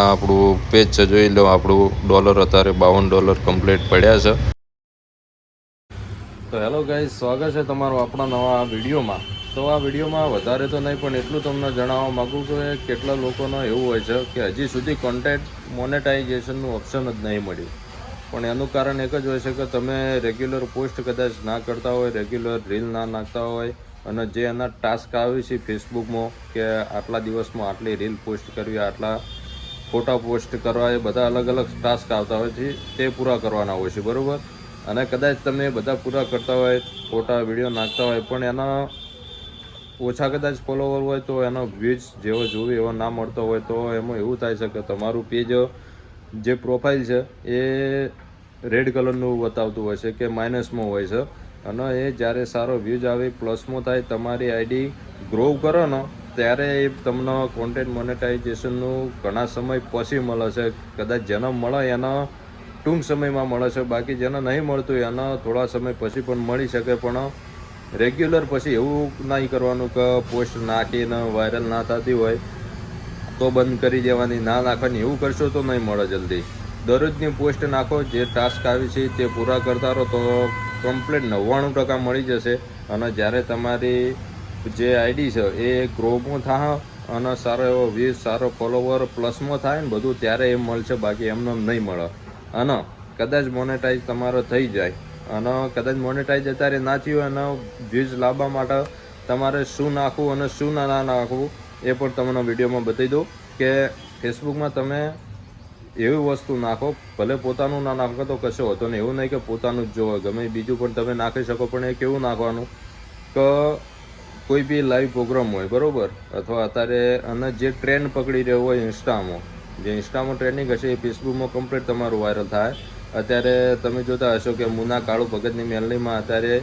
આપણું પેજ છે, જોઈ લો. આપણું ડોલર અત્યારે $52 કમ્પ્લીટ પડ્યા છે. તો હેલો ગાઈઝ, સ્વાગત છે તમારું આપણા નવા વિડીયોમાં. તો આ વિડીયોમાં વધારે તો નહીં, પણ એટલું તમને જણાવવા માગું કે કેટલા લોકોનો એવું હોય છે કે હજી સુધી કોન્ટેન્ટ મોનેટાઇઝેશનનું ઓપ્શન જ નહીં મળ્યું. પણ એનું કારણ એક જ હોય છે કે તમે રેગ્યુલર પોસ્ટ કદાચ ના કરતા હોય, રેગ્યુલર રીલ ના નાખતા હોય, અને જે એના ટાસ્ક આવે છે ફેસબુકમાં કે આટલા દિવસમાં આટલી રીલ પોસ્ટ કરવી, આટલા ફોટા પોસ્ટ કરવા, એ બધા અલગ અલગ ટાસ્ક આવતા હોય છે, તે પૂરા કરવાના હોય છે, બરાબર. અને કદાચ તમે બધા પૂરા કરતા હોય, ફોટા વિડીયો નાખતા હોય, પણ એના ઓછા કદાચ ફોલોવર હોય તો એનો વ્યૂઝ જેવો જોવે એવો ના મળતો હોય, તો એમાં એવું થાય છે કે તમારું પેજ જે પ્રોફાઇલ છે એ રેડ કલરનું બતાવતું હોય છે કે માઇનસમાં હોય છે. અને એ જ્યારે સારો વ્યૂઝ આવે, પ્લસમાં થાય, તમારી આઈડી ગ્રો કરો ને, ત્યારે એ તમને કોન્ટેન્ટ મોનેટાઇઝેશનનું ઘણા સમય પછી મળે છે. કદાચ જેને મળે એના ટૂંક સમયમાં મળે છે, બાકી જેને નહીં મળતું એના થોડા સમય પછી પણ મળી શકે. પણ રેગ્યુલર પછી એવું નહીં કરવાનું કે પોસ્ટ નાખીને વાયરલ ના થતી હોય તો બંધ કરી દેવાની, ના નાખવાની. એવું કરશો તો નહીં મળે જલ્દી. દરરોજની પોસ્ટ નાખો, જે ટાસ્ક આવી છે તે પૂરા કરતા રહો તો કમ્પ્લીટ 99% મળી જશે. અને જ્યારે તમારી જે આઈડી છે એ ગ્રોમાં થાય અને સારો એવો વ્યૂઝ, સારો ફોલોવર પ્લસમાં થાય ને બધું, ત્યારે એમ મળશે, બાકી એમને નહીં મળે. અને કદાચ મોનેટાઈઝ તમારો થઈ જાય, અને કદાચ મોનેટાઈઝ અત્યારે ના થયું અને વ્યૂઝ લાવવા માટે તમારે શું નાખવું અને શું ના નાખવું એ પણ તમને વિડીયોમાં બતાવી દઉં. કે ફેસબુકમાં તમે એવી વસ્તુ નાખો, ભલે પોતાનું ના નાખો તો કશો હોતો નહીં. એવું નહીં કે પોતાનું જ જોવો, ગમે બીજું પણ તમે નાખી શકો, પણ એ કેવું નાખવાનું કે કોઈ બી લાઈવ પ્રોગ્રામ હોય, બરાબર, અથવા અત્યારે અને જે ટ્રેન્ડ પકડી રહ્યો હોય ઇન્સ્ટામાં, જે ઇન્સ્ટામાં ટ્રેન્ડિંગ હશે એ ફેસબુકમાં કમ્પ્લીટ તમારું વાયરલ થાય. અત્યારે તમે જોતા હશો કે મુના કાળુ ભગતની મેલડીમાં અત્યારે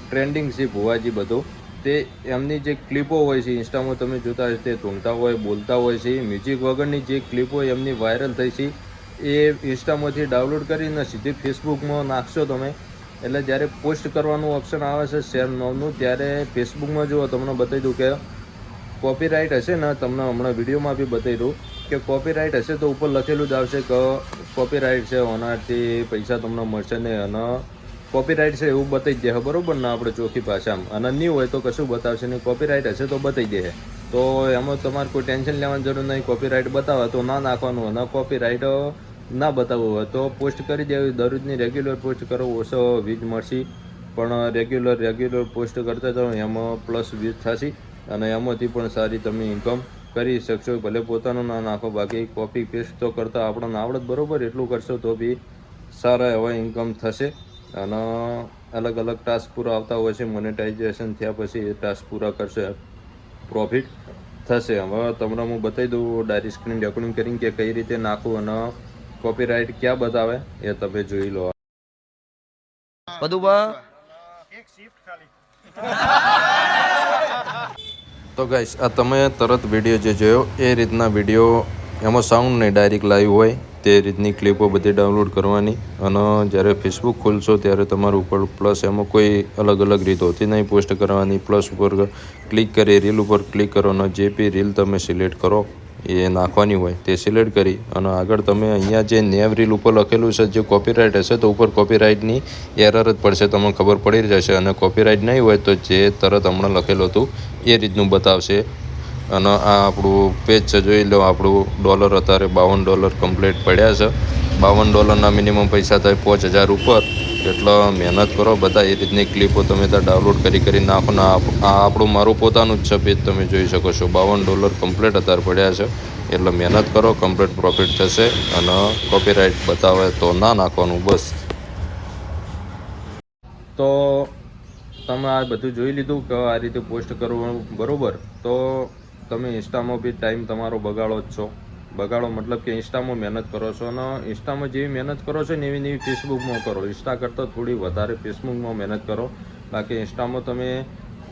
ટ્રેન્ડિંગ છે ભુવાજી બધું. તે એમની જે ક્લિપો હોય છે ઇન્સ્ટામાં તમે જોતા હશો, તે ધૂમતા હોય, બોલતા હોય છે, મ્યુઝિક વગરની જે ક્લિપો એમની વાયરલ થઈ છે એ ઇન્સ્ટામાંથી ડાઉનલોડ કરીને સીધી ફેસબુકમાં નાખશો તમે. એટલે જ્યારે પોસ્ટ કરવાનું ઓપ્શન આવે છે શેર નામનું, ત્યારે ફેસબુકમાં જુઓ, તમને બતાવી દઉં કે કોપીરાઇટ હશે ને, તમને હમણાં વિડીયોમાં બી બતાવી દઉં કે કોપીરાઇટ હશે તો ઉપર લખેલું જ આવશે કે કોપીરાઇટ છે, ઓનાથી પૈસા તમને મળશે નહીં. અને કોપીરાઇટ છે એવું બતાવી જ દે, બરાબર ને, આપણે ચોખ્ખી ભાષામાં. અને નહીં હોય તો કશું બતાવશે નહીં, કોપીરાઇટ હશે તો બતાવી દે. તો એમાં તમારે કોઈ ટેન્શન લેવાની જરૂર નહીં. કોપીરાઇટ બતાવે તો ના નાખવાનું, અને કોપીરાઇટ ના બતાવવું હોય તો પોસ્ટ કરી દેવી. દરરોજની રેગ્યુલર પોસ્ટ કરો, ઓછો વ્યૂઝ મળશે, પણ રેગ્યુલર પોસ્ટ કરતા જાઓ, એમાં પ્લસ વ્યૂઝ થશે અને એમાંથી પણ સારી તમે ઇન્કમ કરી શકશો. ભલે પોતાનું ના નાખો, બાકી કોપી પેસ્ટ તો કરતાં આપણને આવડત, બરાબર, એટલું કરશો તો બી સારા એવા ઇન્કમ થશે. અને અલગ અલગ ટાસ્ક પૂરા આવતા હોય છે, મોનેટાઇઝેશન થયા પછી એ ટાસ્ક પૂરા કરશે, પ્રોફિટ થશે. હવે તમને હું બતાવી દઉં ડાયરેક્ટ સ્ક્રીન રેકોર્ડિંગ કરીને કે કઈ રીતે નાખવું અને કોપીરાઇટ ક્યાં બતાવે એ તમે જોઈ લો. તો ગાઈસ, આ તમે તરત વિડીયો જે જોયો એ રીતના વિડીયો, એમાં સાઉન્ડ નહીં, ડાયરેક્ટ લાઈવ હોય તે રીતની ક્લિપો બધી ડાઉનલોડ કરવાની. અને જ્યારે ફેસબુક ખોલશો ત્યારે તમારું ઉપર પ્લસ, એમાં કોઈ અલગ રીત હોતી નહીં પોસ્ટ કરવાની. પ્લસ ઉપર ક્લિક કરી, રીલ ઉપર ક્લિક કરો અને જે બી રીલ તમે સિલેક્ટ કરો એ નાખવાની હોય તે સિલેક્ટ કરી, અને આગળ તમે અહીંયા જે નેવ રીલ ઉપર લખેલું છે, જે કોપીરાઇટ હશે તો ઉપર કોપીરાઇટની એરર જ પડશે, તમને ખબર પડી જશે. અને કોપીરાઇટ નહીં હોય તો જે તરત હમણાં લખેલું હતું એ રીતનું બતાવશે. અને આ આપણું પેજ છે, જોઈ લો. આપણું ડોલર અત્યારે $52 કમ્પ્લીટ પડ્યા છે. $52 મિનિમમ પૈસા થાય 5000 ઉપર. એટલે મહેનત કરો બધા. એ રીતની ક્લિપો તમે ત્યાં ડાઉનલોડ કરી નાખો ને. આ આપણું મારું પોતાનું જ છે પેજ, તમે જોઈ શકો છો. $52 કમ્પ્લીટ અત્યારે પડ્યા છે. એટલે મહેનત કરો, કમ્પ્લીટ પ્રોફિટ થશે. અને કોપીરાઇટ બતાવે તો ના નાખવાનું, બસ. તો તમે આ બધું જોઈ લીધું કે આ રીતે પોસ્ટ કરવું, બરાબર. તો તમે ઇન્સ્ટામાં બી ટાઈમ તમારો બગાડો જ છો. બગાડો મતલબ કે ઇન્સ્ટામાં મહેનત કરો છો, અને ઇન્સ્ટામાં જેવી મહેનત કરો છો ને એવી ફેસબુકમાં કરો. ઇન્સ્ટા કરતાં થોડી વધારે ફેસબુકમાં મહેનત કરો. બાકી ઇન્સ્ટામાં તમે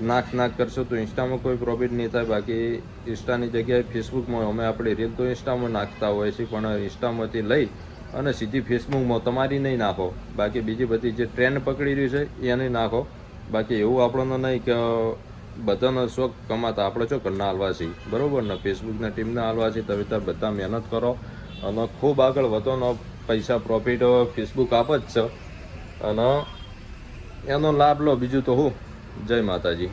નાખ કરશો તો ઇન્સ્ટામાં કોઈ પ્રોફિટ નહીં થાય. બાકી ઇન્સ્ટાની જગ્યાએ ફેસબુકમાં અમે આપણે રીલ તો ઇન્સ્ટામાં નાખતા હોઈએ છીએ, પણ ઇન્સ્ટામાંથી લઈ અને સીધી ફેસબુકમાં તમારી નહીં નાખો. બાકી બીજી બધી જે ટ્રેન્ડ પકડી રહ્યું છે એને નાખો. બાકી એવું આપણને નહીં કે બધાનો શોખ કમાતા, આપણે છો ઘરના હાલવા છીએ, બરાબર ને, ફેસબુકના ટીમના હાલવા છીએ. તમે ત્યાં બધા મહેનત કરો અને ખૂબ આગળ વધવાનો પૈસા પ્રોફિટ ફેસબુક આપે જ છે અને એનો લાભ લો, બીજું તો હું. જય માતાજી.